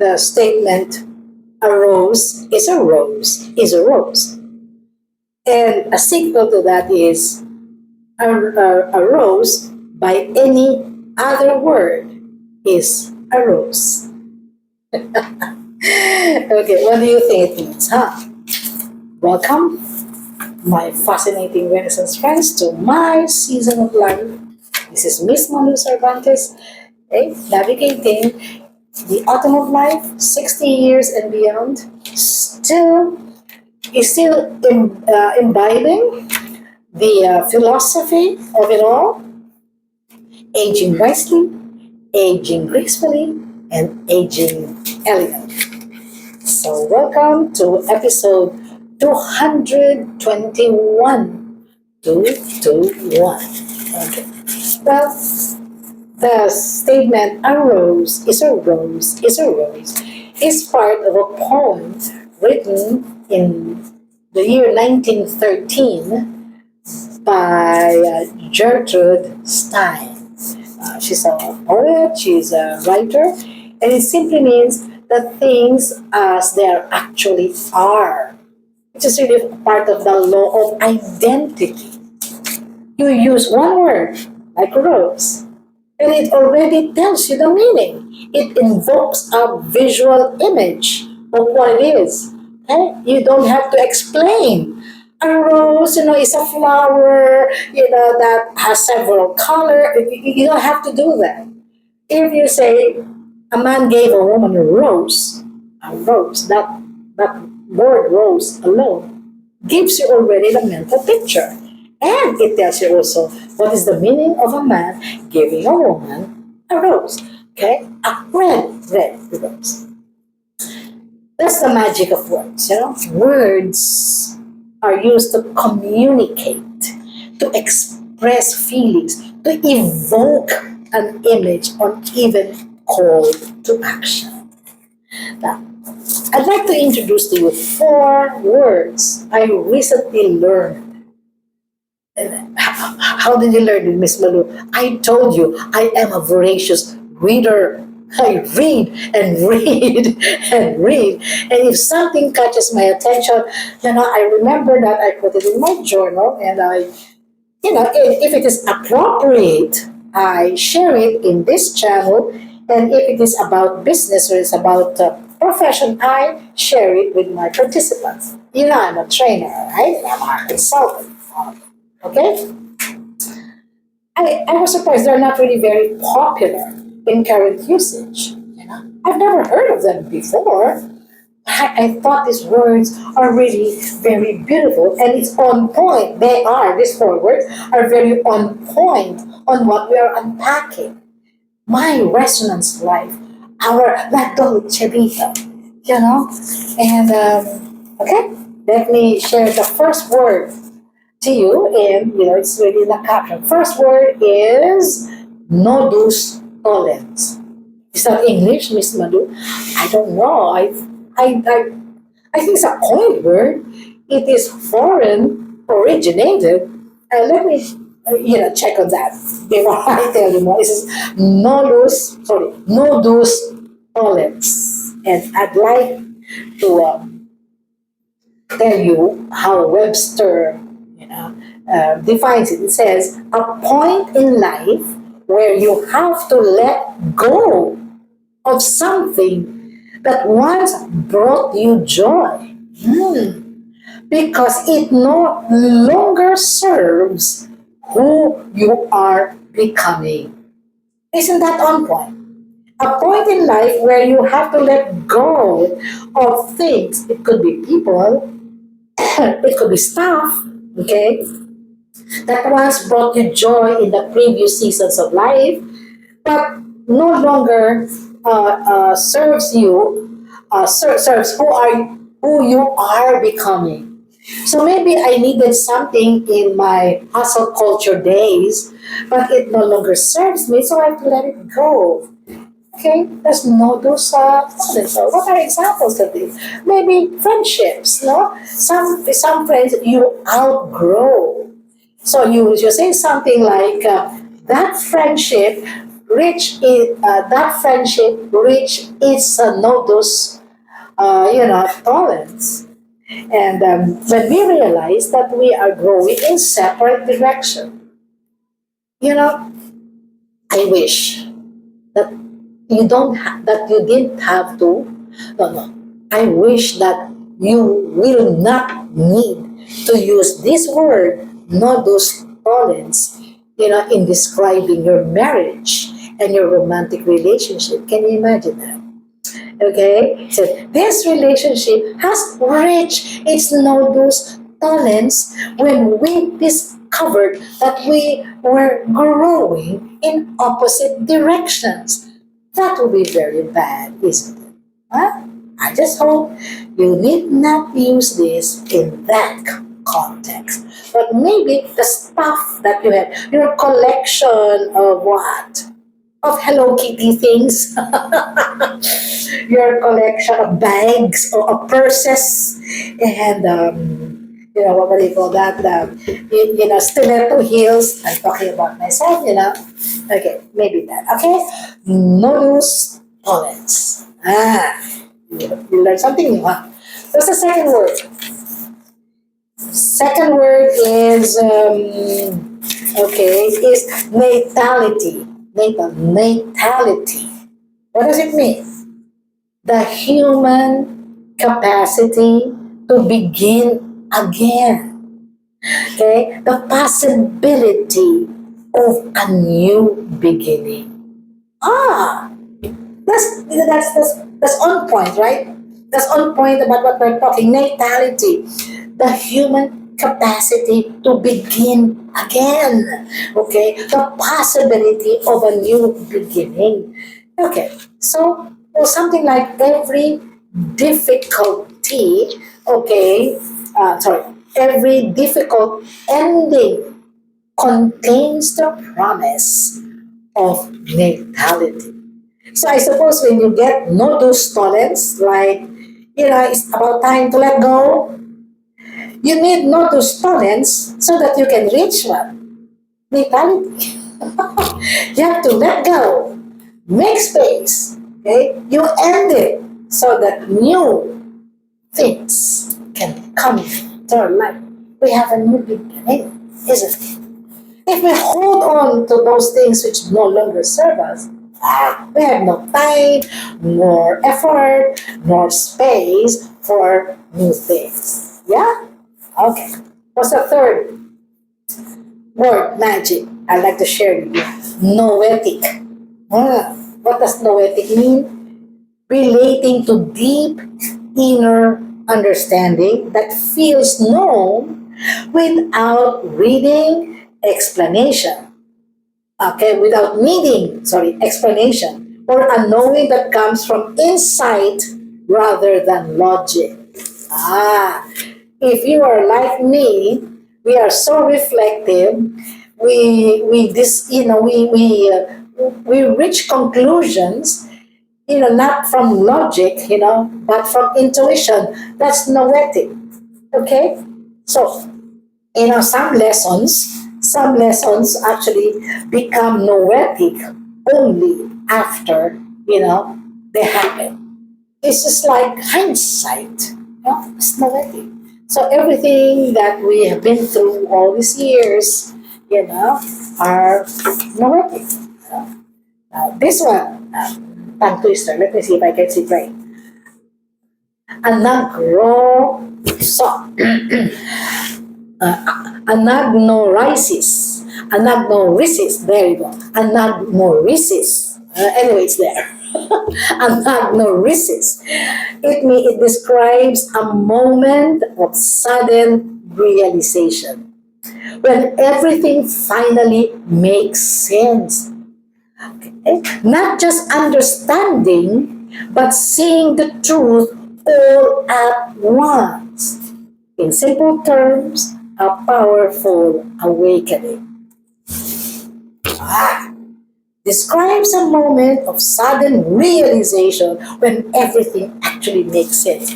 the statement, a rose is a rose is a rose. And a sequel to that is a rose by any other word is a rose. Okay, what do you think it means, huh? Welcome, my fascinating Renaissance friends, to my season of life. This is Miss Malu Cervantes, okay, navigating the autumn of life, 60 years and beyond, imbibing the philosophy of it all, aging wisely, aging gracefully, and aging elegantly. So, welcome to episode 221. 221. Okay. Well, the statement, a rose is a rose is a rose, is part of a poem written in the year 1913 by Gertrude Stein. She's a poet, she's a writer, and it simply means that things as they actually are, which is really part of the law of identity. You use one word, like rose, and it already tells you the meaning. It invokes a visual image of what it is. Okay? You don't have to explain. A rose, is a flower, that has several colors. You don't have to do that. If you say a man gave a woman a rose, that word rose alone gives you already the mental picture. And it tells you also what is the meaning of a man giving a woman a rose. Okay? A red rose. That's the magic of words. Words are used to communicate, to express feelings, to evoke an image, or even call to action. Now, I'd like to introduce to you 4 words I recently learned. How did you learn it, Miss Malu? I told you I am a voracious reader. I read and read and read. And if something catches my attention, I remember that I put it in my journal, and if it is appropriate, I share it in this channel. And if it is about business or it's about profession, I share it with my participants. I'm a trainer, right? I'm a consultant. Okay? I was surprised they're not really very popular in current usage. I've never heard of them before. I thought these words are really very beautiful, and it's on point. These 4 words are very on point on what we are unpacking. My resonance life, our La Dolce Vita, And, okay, let me share the first word to you, and it's really in the caption. First word is nodus tollens. Is that English, Miss Madu? I don't know. I think it's a coined word. It is foreign originated. Let me check on that before I tell you more. This is nodus tollens, and I'd like to tell you how Webster defines it. It says, a point in life where you have to let go of something that once brought you joy. Because it no longer serves who you are becoming. Isn't that on point? A point in life where you have to let go of things. It could be people, it could be stuff, okay, that once brought you joy in the previous seasons of life, but no longer serves who you are becoming. So maybe I needed something in my hustle culture days, but it no longer serves me, so I have to let it go. Okay, there's no those so what are examples of this? Maybe friendships, no? Some friends you outgrow. So you say something like that friendship that friendship reach its nodus, tolerance. And when we realize that we are growing in separate direction, you know, I wish that that you didn't have to. No, no. I wish that you will not need to use this word, nodus tolerance, in describing your marriage and your romantic relationship. Can you imagine that? Okay, so this relationship has reached its nodus tolerance when we discovered that we were growing in opposite directions. That would be very bad, isn't it? Huh? I just hope you need not use this in that context. But maybe the stuff that you have, your collection of what? Of Hello Kitty things, your collection of bags or of purses, and what do you call that? Stiletto heels. I'm talking about myself, Okay, maybe that. Okay, nodus tolerance. You learn something new, huh? What's the second word? Second word is is natality. Natality. What does it mean? The human capacity to begin again. Okay, the possibility of a new beginning. Ah, that's on point, right? That's on point about what we're talking. Natality, the human capacity to begin again. Okay, the possibility of a new beginning. Okay, so something like every difficulty. Okay, sorry, every difficult ending contains the promise of natality. So I suppose when you get nodus tolerance, like, it's about time to let go, you need nodus tolerance so that you can reach what? Natality. You have to let go, make space, okay? You end it so that new things can come to our life. We have a new beginning, isn't it? If we hold on to those things which no longer serve us, we have no time, nor effort, nor space for new things. Yeah? Okay. What's the third word, magic, I'd like to share with you? Noetic. What does noetic mean? Relating to deep inner understanding that feels known without reading explanation. Okay, without needing, explanation, or a knowing that comes from insight rather than logic. Ah, if you are like me, we are so reflective. We this we reach conclusions, not from logic, but from intuition. That's noetic. Okay, so some lessons actually become noetic only after they happen. It's just like hindsight. It's noetic. So everything that we have been through all these years, are noetic. This one, tongue twister. Let me see if I can see it right. Anagro so anagnorisis. Anagnorisis. There you go. Anagnorisis. Anyway, it's there. Anagnorisis. It describes a moment of sudden realization when everything finally makes sense. Okay? Not just understanding, but seeing the truth all at once. In simple terms, a powerful awakening. Ah, describes a moment of sudden realization when everything actually makes sense.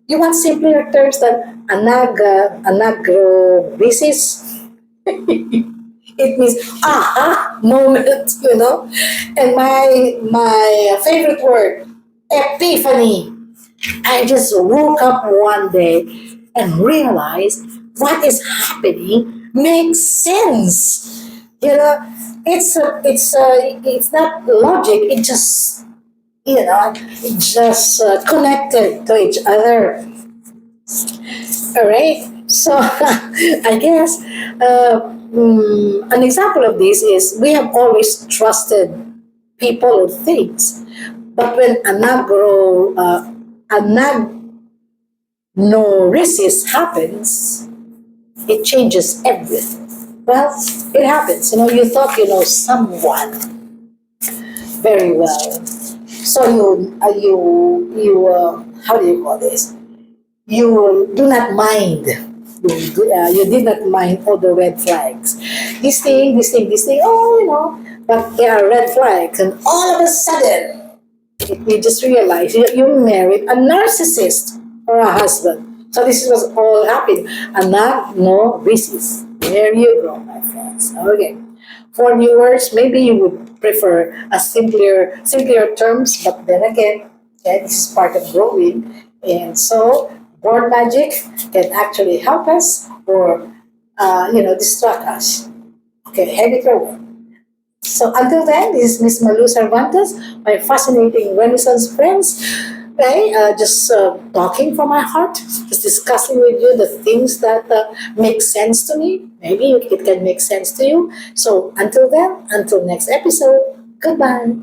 You want simpler terms than anagrobisis? It means aha moment, And my favorite word, epiphany. I just woke up one day and realized what is happening makes sense. It's not logic. It just connected to each other. All right. So I guess an example of this is we have always trusted people or things, but when anagnosis happens, it changes everything. Well, it happens. You thought you know someone very well, so how do you call this? You do not mind. You did not mind all the red flags. This thing. Oh, but there are red flags, and all of a sudden, you just realize you married a narcissist or a husband. So this was all happening. And not no racist. There you go, my friends. Okay. For new words, maybe you would prefer a simpler terms, but then again, okay, this is part of growing. And so word magic can actually help us or distract us. Okay, have it your way. So until then, this is Miss Malu Cervantes, my fascinating Renaissance friends. Okay, just talking from my heart, just discussing with you the things that make sense to me. Maybe it can make sense to you. So until then, until next episode, goodbye.